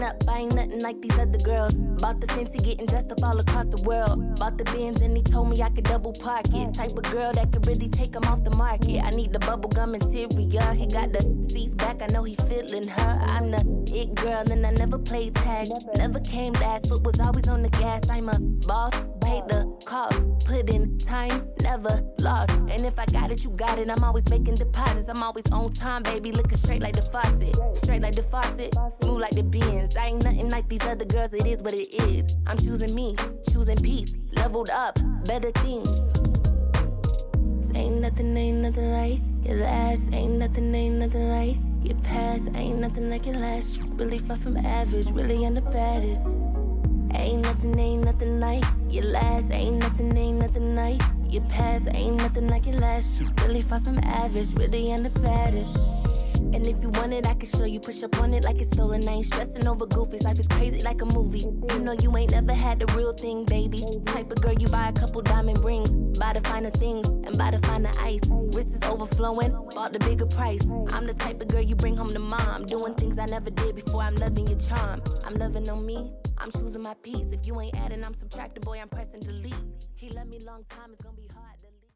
growing up, I ain't nothing like these other girls. Bought the fancy, getting dressed up all across the world. Bought the Benz and he told me I could double park it. Type of girl that could really take him off the market. I need the bubble gum interior. He got the seats back, I know he feeling her. I'm the it girl and I never played tag. Never came last, but was always on the gas. I'm a boss, paid the cost. Put in time, never lost. And if I got it, you got it. I'm always making deposits. I'm always on time, baby. Looking straight like the faucet. Straight like the faucet, smooth like the Benz. I ain't nothing like these other girls, it is what it is. I'm choosing me, choosing peace. Leveled up, better things. Ain't nothing like your last. Ain't nothing like your past. Ain't nothing like your last. Really far from average, really on the baddest. Ain't nothing like your last. Ain't nothing like your past. Ain't nothing like your last. Really far from average, really on the baddest. And if you want it, I can show you. Push up on it like it's stolen. I ain't stressing over goofies. Life is crazy like a movie. You know you ain't never had the real thing, baby. Type of girl you buy a couple diamond rings. Buy the finer things and buy the finer ice. Wrist is overflowing, bought the bigger price. I'm the type of girl you bring home to mom. Doing things I never did before, I'm loving your charm. I'm loving on me, I'm choosing my peace. If you ain't adding, I'm subtracting, boy, I'm pressing delete. He love me long time, it's gonna be